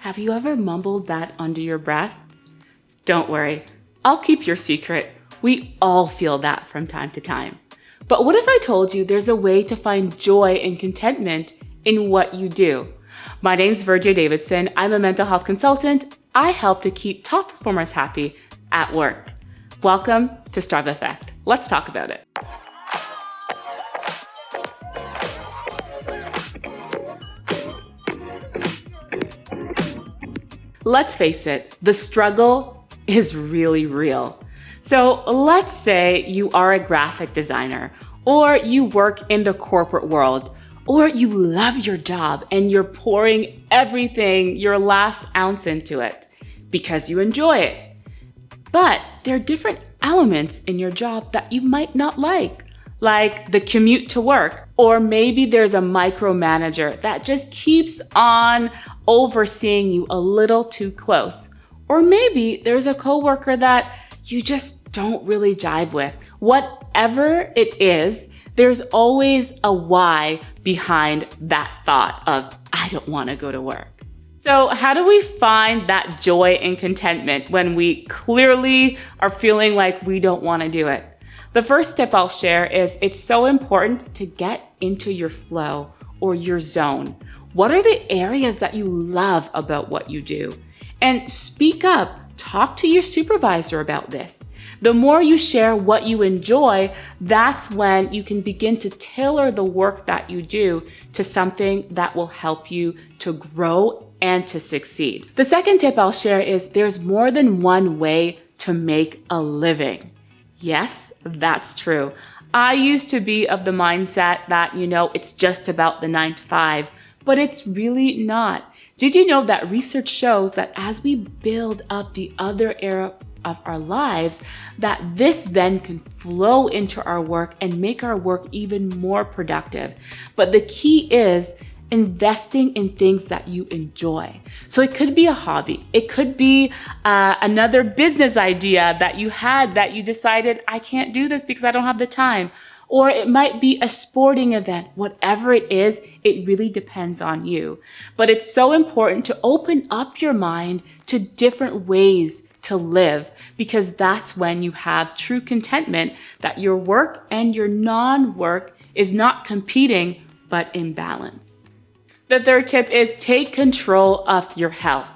Have you ever mumbled that under your breath? Don't worry, I'll keep your secret. We all feel that from time to time. But what if I told you there's a way to find joy and contentment in what you do? My name's Vergia Davidson. I'm a mental health consultant. I help to keep top performers happy at work. Welcome to Starve Effect. Let's talk about it. Let's face it, the struggle is really real. So let's say you are a graphic designer, or you work in the corporate world, or you love your job and you're pouring everything, your last ounce into it because you enjoy it. But there are different elements in your job that you might not like the commute to work, or maybe there's a micromanager that just keeps on overseeing you a little too close. Or maybe there's a coworker that you just don't really jive with. Whatever it is, there's always a why behind that thought of, I don't want to go to work. So how do we find that joy and contentment when we clearly are feeling like we don't want to do it? The first tip I'll share is it's so important to get into your flow or your zone. What are the areas that you love about what you do? And speak up, talk to your supervisor about this. The more you share what you enjoy, that's when you can begin to tailor the work that you do to something that will help you to grow and to succeed. The second tip I'll share is there's more than one way to make a living. Yes, that's true. I used to be of the mindset that, it's just about the 9 to 5, but it's really not. Did you know that research shows that as we build up the other area of our lives, that this then can flow into our work and make our work even more productive? But the key is investing in things that you enjoy. So it could be a hobby. It could be another business idea that you had that you decided, I can't do this because I don't have the time. Or it might be a sporting event. Whatever it is, it really depends on you. But it's so important to open up your mind to different ways to live, because that's when you have true contentment, that your work and your non-work is not competing, but in balance. The third tip is take control of your health.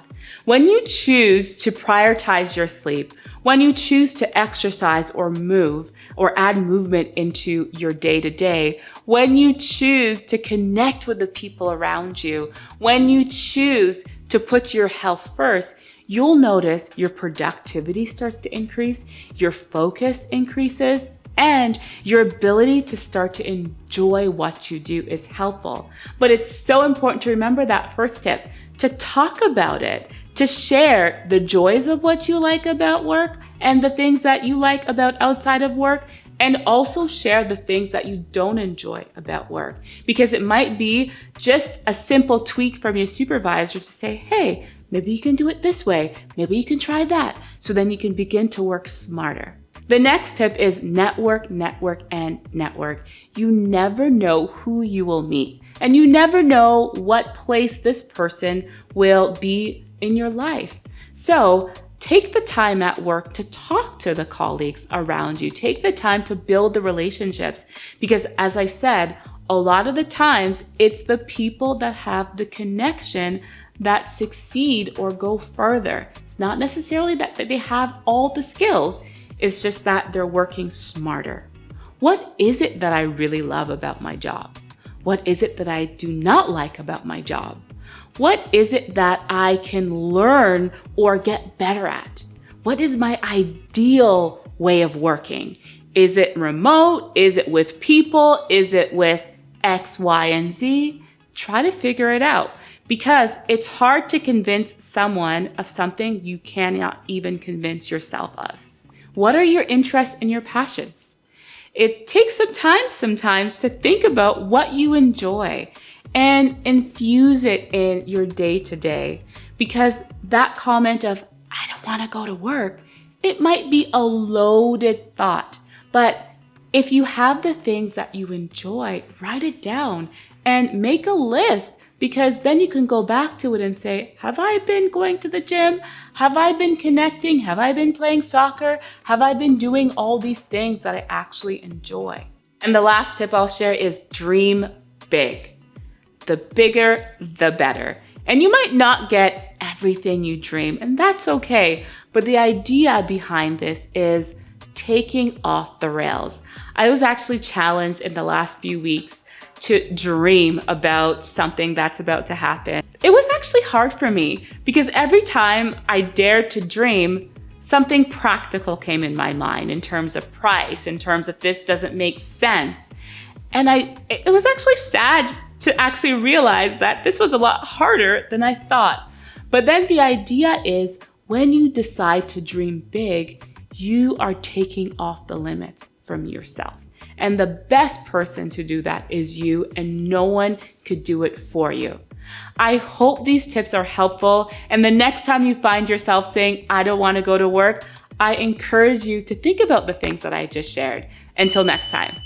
When you choose to prioritize your sleep, when you choose to exercise or move or add movement into your day-to-day, when you choose to connect with the people around you, when you choose to put your health first, you'll notice your productivity starts to increase, your focus increases, and your ability to start to enjoy what you do is helpful. But it's so important to remember that first tip, to talk about it, to share the joys of what you like about work and the things that you like about outside of work, and also share the things that you don't enjoy about work. Because it might be just a simple tweak from your supervisor to say, hey, maybe you can do it this way. Maybe you can try that. So then you can begin to work smarter. The next tip is network, network, and network. You never know who you will meet, and you never know what place this person will be in your life. So take the time at work to talk to the colleagues around you. Take the time to build the relationships, because as I said, a lot of the times it's the people that have the connection that succeed or go further. It's not necessarily that they have all the skills. It's just that they're working smarter. What is it that I really love about my job? What is it that I do not like about my job? What is it that I can learn or get better at? What is my ideal way of working? Is it remote? Is it with people? Is it with X, Y, and Z? Try to figure it out, because it's hard to convince someone of something you cannot even convince yourself of. What are your interests and your passions? It takes some time sometimes to think about what you enjoy and infuse it in your day-to-day, because that comment of, I don't want to go to work, it might be a loaded thought. But if you have the things that you enjoy, write it down and make a list because then you can go back to it and say, have I been going to the gym? Have I been connecting? Have I been playing soccer? Have I been doing all these things that I actually enjoy? And the last tip I'll share is dream big. The bigger, the better. And you might not get everything you dream, and that's okay. But the idea behind this is taking off the rails. I was actually challenged in the last few weeks to dream about something that's about to happen. It was actually hard for me because every time I dared to dream, something practical came in my mind in terms of price, in terms of this doesn't make sense. And it was actually sad to actually realize that this was a lot harder than I thought. But then the idea is when you decide to dream big, you are taking off the limits from yourself. And the best person to do that is you, and no one could do it for you. I hope these tips are helpful. And the next time you find yourself saying, I don't want to go to work, I encourage you to think about the things that I just shared. Until next time.